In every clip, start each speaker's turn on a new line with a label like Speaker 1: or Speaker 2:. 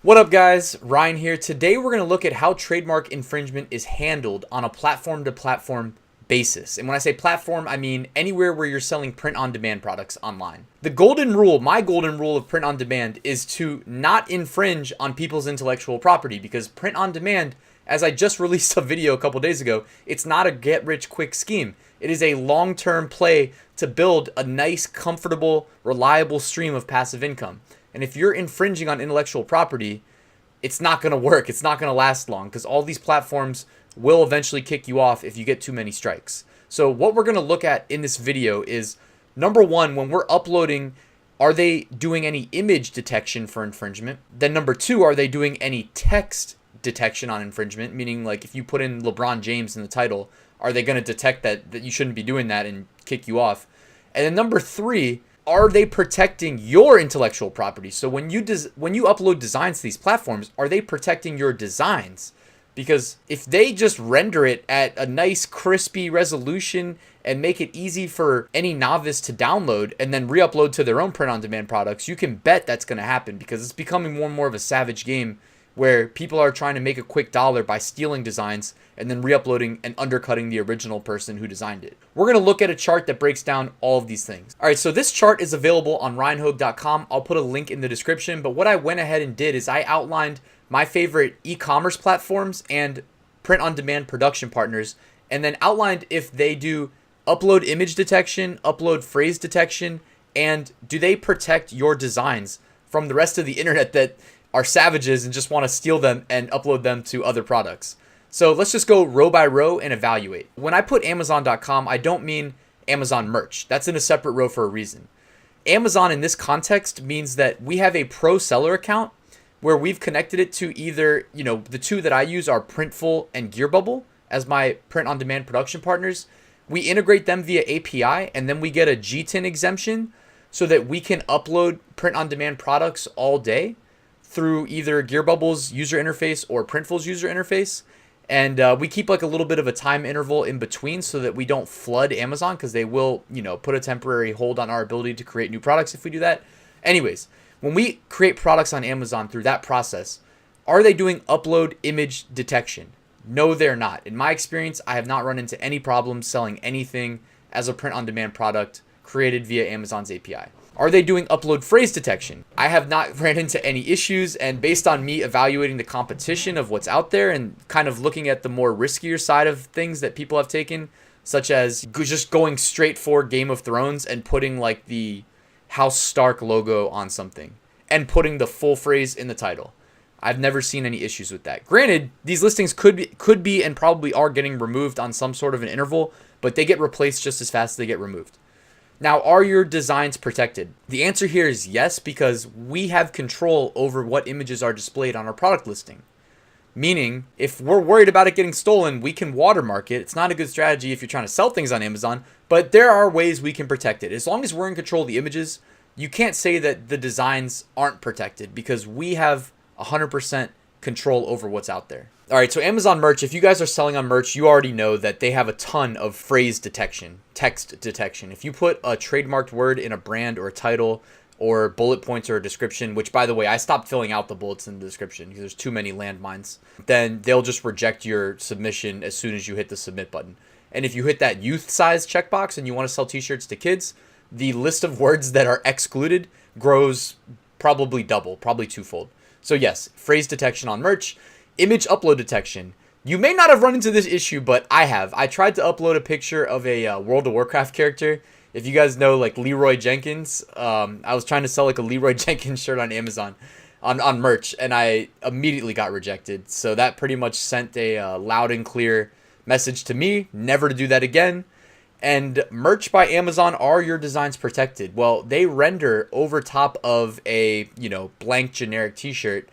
Speaker 1: What up guys, Ryan here. Today we're going to look at how trademark infringement is handled on a platform-to-platform basis. And when I say platform, I mean anywhere where you're selling print-on-demand products online. The golden rule, my golden rule of print-on-demand is to not infringe on people's intellectual property, because print-on-demand, as I just released a video a couple days ago, it's not a get-rich-quick scheme. It is a long-term play to build a nice, comfortable, reliable stream of passive income. And if you're infringing on intellectual property, it's not going to work. It's not going to last long, because all these platforms will eventually kick you off if you get too many strikes. So what we're going to look at in this video is, number one, when we're uploading, are they doing any image detection for infringement? Then number two, are they doing any text detection on infringement? Meaning, like, if you put in LeBron James in the title, are they going to detect that you shouldn't be doing that and kick you off? And then number three, are they protecting your intellectual property? So when you upload designs to these platforms, are they protecting your designs? Because if they just render it at a nice crispy resolution and make it easy for any novice to download and then re-upload to their own print-on-demand products, you can bet that's going to happen, because it's becoming more and more of a savage game where people are trying to make a quick dollar by stealing designs and then re-uploading and undercutting the original person who designed it. We're going to look at a chart that breaks down all of these things. All right, so this chart is available on ryanhogue.com. I'll put a link in the description, but what I went ahead and did is I outlined my favorite e-commerce platforms and print-on-demand production partners, and then outlined if they do upload image detection, upload phrase detection, and do they protect your designs from the rest of the internet that are savages and just want to steal them and upload them to other products. So let's just go row by row and evaluate. When I put Amazon.com, I don't mean Amazon merch. That's in a separate row for a reason. Amazon in this context means that we have a pro seller account where we've connected it to either, the two that I use are Printful and YourBubble as my print-on-demand production partners. We integrate them via API, and then we get a GTIN exemption so that we can upload print-on-demand products all day through either YourBubble's user interface or Printful's user interface. And we keep like a little bit of a time interval in between so that we don't flood Amazon, because they will, put a temporary hold on our ability to create new products if we do that. Anyways, when we create products on Amazon through that process, are they doing upload image detection? No, they're not. In my experience, I have not run into any problems selling anything as a print-on-demand product created via Amazon's API. Are they doing upload phrase detection? I have not ran into any issues, and based on me evaluating the competition of what's out there and kind of looking at the more riskier side of things that people have taken, such as just going straight for Game of Thrones and putting like the House Stark logo on something and putting the full phrase in the title, I've never seen any issues with that. Granted, these listings could be and probably are getting removed on some sort of an interval, but they get replaced just as fast as they get removed. Now, are your designs protected? The answer here is yes, because we have control over what images are displayed on our product listing. Meaning, if we're worried about it getting stolen, we can watermark it. It's not a good strategy if you're trying to sell things on Amazon, but there are ways we can protect it. As long as we're in control of the images, you can't say that the designs aren't protected, because we have 100% control over what's out there. All right, so Amazon merch, if you guys are selling on merch, you already know that they have a ton of phrase detection, text detection. If you put a trademarked word in a brand or a title or bullet points or a description, which, by the way, I stopped filling out the bullets in the description because there's too many landmines, then they'll just reject your submission as soon as you hit the submit button. And if you hit that youth size checkbox and you want to sell t-shirts to kids, the list of words that are excluded grows probably double, probably twofold. So yes, phrase detection on merch. Image upload detection. You may not have run into this issue, but I have. I tried to upload a picture of a World of Warcraft character. If you guys know, like, Leroy Jenkins, I was trying to sell like a Leroy Jenkins shirt on Amazon on merch, and I immediately got rejected. So that pretty much sent a loud and clear message to me, never to do that again. And merch by Amazon, are your designs protected? Well, they render over top of a, blank generic t-shirt,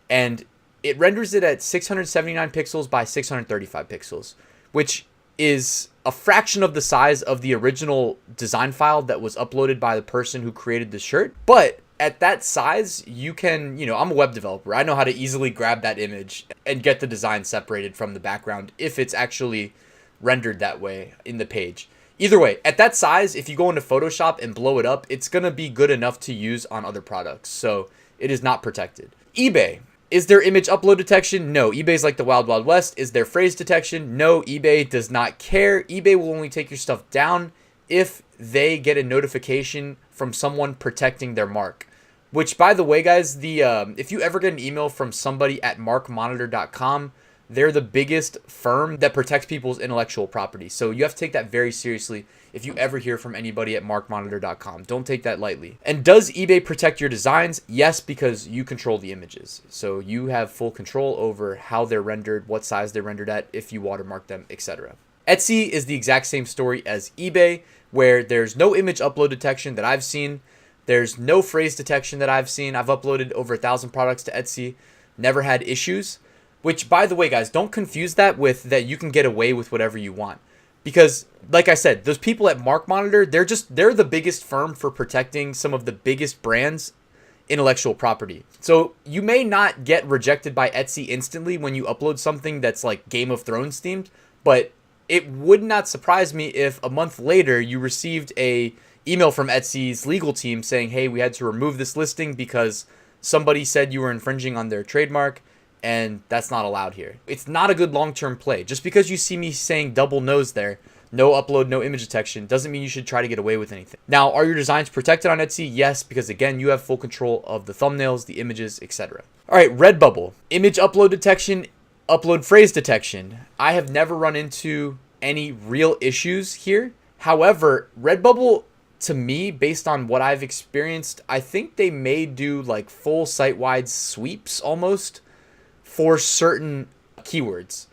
Speaker 1: and it renders it at 679 pixels by 635 pixels, which is a fraction of the size of the original design file that was uploaded by the person who created the shirt. But at that size, you can, I'm a web developer. I know how to easily grab that image and get the design separated from the background if it's actually rendered that way in the page. Either way, at that size, if you go into Photoshop and blow it up, it's going to be good enough to use on other products. So it is not protected. eBay. Is there image upload detection? No. eBay's like the Wild Wild West. Is there phrase detection? No. eBay does not care. eBay will only take your stuff down if they get a notification from someone protecting their mark. Which, by the way, guys, if you ever get an email from somebody at markmonitor.com, they're the biggest firm that protects people's intellectual property. So you have to take that very seriously if you ever hear from anybody at markmonitor.com. Don't take that lightly. And does eBay protect your designs? Yes, because you control the images. So you have full control over how they're rendered, what size they're rendered at, if you watermark them, etc. Etsy is the exact same story as eBay, where there's no image upload detection that I've seen. There's no phrase detection that I've seen. I've uploaded over 1,000 products to Etsy, never had issues. Which, by the way, guys, don't confuse that with that you can get away with whatever you want. Because, like I said, those people at Mark Monitor, they're the biggest firm for protecting some of the biggest brands' intellectual property. So you may not get rejected by Etsy instantly when you upload something that's like Game of Thrones themed, but it would not surprise me if a month later you received a email from Etsy's legal team saying, hey, we had to remove this listing because somebody said you were infringing on their trademark. And that's not allowed here. It's not a good long-term play. Just because you see me saying double no's there, no upload, no image detection, doesn't mean you should try to get away with anything. Now, are your designs protected on Etsy? Yes, because again, you have full control of the thumbnails, the images, etc. All right, RedBubble. Image upload detection, upload phrase detection. I have never run into any real issues here. However, RedBubble, to me, based on what I've experienced, I think they may do like full site-wide sweeps almost for certain keywords,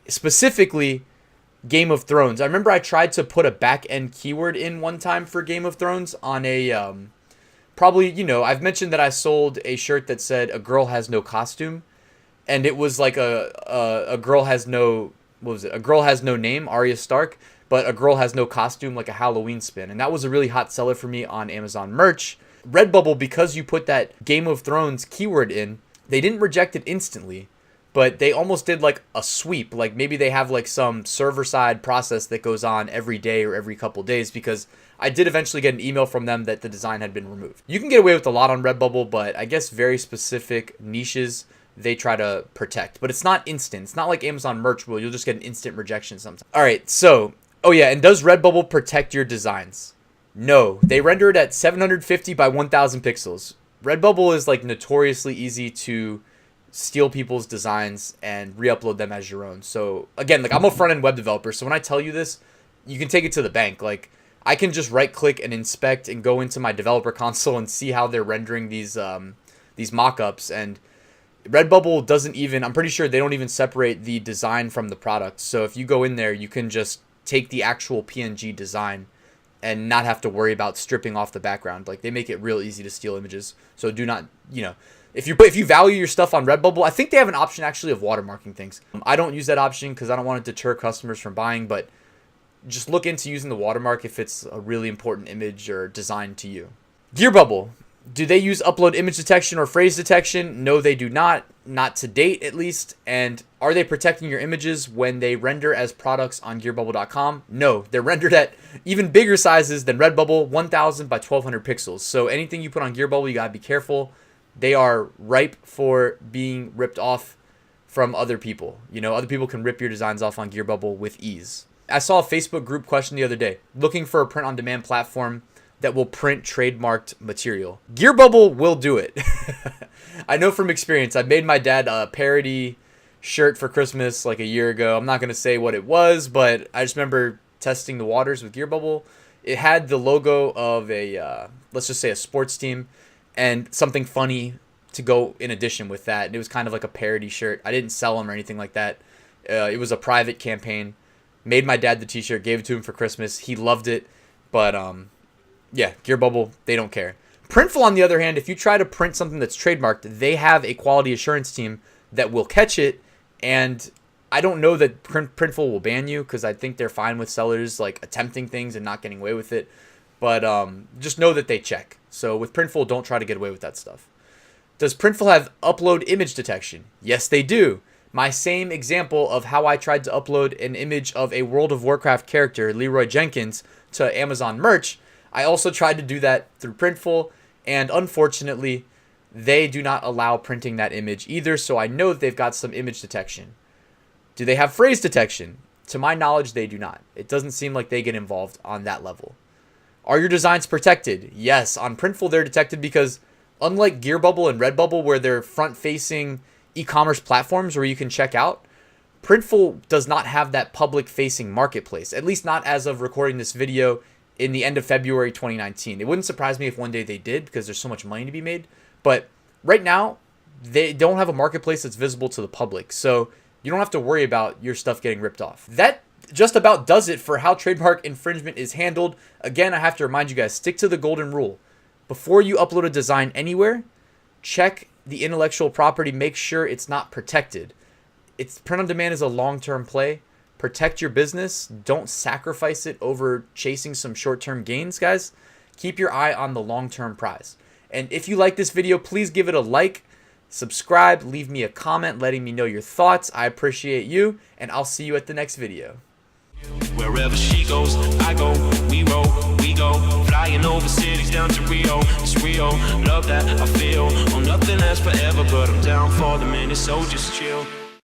Speaker 1: specifically Game of Thrones. I remember I tried to put a back-end keyword in one time for Game of Thrones on a, probably, you know, I've mentioned that I sold a shirt that said a girl has no costume, and it was like a girl has no, what was it? A girl has no name, Arya Stark, but a girl has no costume, like a Halloween spin. And that was a really hot seller for me on Amazon merch. RedBubble, because you put that Game of Thrones keyword in, they didn't reject it instantly, but they almost did like a sweep. Like maybe they have like some server-side process that goes on every day or every couple days, because I did eventually get an email from them that the design had been removed. You can get away with a lot on RedBubble, but I guess very specific niches they try to protect. But it's not instant. It's not like Amazon merch where you'll just get an instant rejection sometimes. All right, so, oh yeah, and does RedBubble protect your designs? No, they render it at 750 by 1000 pixels. RedBubble is like notoriously easy to steal people's designs and re-upload them as your own. So again, like I'm a front-end web developer, so when I tell you this, you can take it to the bank. Like I can just right-click and inspect and go into my developer console and see how they're rendering these mock-ups. And RedBubble doesn't even, I'm pretty sure they don't even separate the design from the product. So if you go in there, you can just take the actual PNG design and not have to worry about stripping off the background. Like they make it real easy to steal images. So do not, you know, if you value your stuff on RedBubble, I think they have an option actually of watermarking things. I don't use that option because I don't want to deter customers from buying, but just look into using the watermark if it's a really important image or design to you. YourBubble. Do they use upload image detection or phrase detection? No, they do not to date at least. And are they protecting your images when they render as products on YourBubble.com? No, they're rendered at even bigger sizes than RedBubble, 1000 by 1200 pixels. So anything you put on YourBubble, you gotta be careful. They are ripe for being ripped off from other people. You know, other people can rip your designs off on YourBubble with ease. I saw a Facebook group question the other day, looking for a print-on-demand platform that will print trademarked material. YourBubble will do it. I know from experience. I made my dad a parody shirt for Christmas like a year ago. I'm not going to say what it was, but I just remember testing the waters with YourBubble. It had the logo of a, let's just say a sports team, and something funny to go in addition with that. And it was kind of like a parody shirt. I didn't sell them or anything like that. It was a private campaign. Made my dad the t-shirt, gave it to him for Christmas. He loved it, but yeah, YourBubble, they don't care. Printful, on the other hand, if you try to print something that's trademarked, they have a quality assurance team that will catch it, and I don't know that Printful will ban you, because I think they're fine with sellers like attempting things and not getting away with it, but just know that they check. So with Printful, don't try to get away with that stuff. Does Printful have upload image detection? Yes, they do. My same example of how I tried to upload an image of a World of Warcraft character, Leroy Jenkins, to Amazon merch, I also tried to do that through Printful, and unfortunately, they do not allow printing that image either, so I know that they've got some image detection. Do they have phrase detection? To my knowledge, they do not. It doesn't seem like they get involved on that level. Are your designs protected? Yes, on Printful they're detected because unlike YourBubble and RedBubble, where they're front-facing e-commerce platforms where you can check out, Printful does not have that public-facing marketplace, at least not as of recording this video in the end of February 2019. It wouldn't surprise me if one day they did because there's so much money to be made. But right now, they don't have a marketplace that's visible to the public. So you don't have to worry about your stuff getting ripped off. That just about does it for how trademark infringement is handled. Again, I have to remind you guys, stick to the golden rule. Before you upload a design anywhere, check the intellectual property, make sure it's not protected. Print on demand is a long-term play. Protect your business. Don't sacrifice it over chasing some short-term gains, guys. Keep your eye on the long-term prize. And if you like this video, please give it a like, subscribe, leave me a comment letting me know your thoughts. I appreciate you, and I'll see you at the next video.
Speaker 2: Wherever she goes, I go, we roll, we go, flying over cities down to Rio. It's Rio, love that I feel. Oh, nothing lasts forever, but I'm down for the minute, so just chill.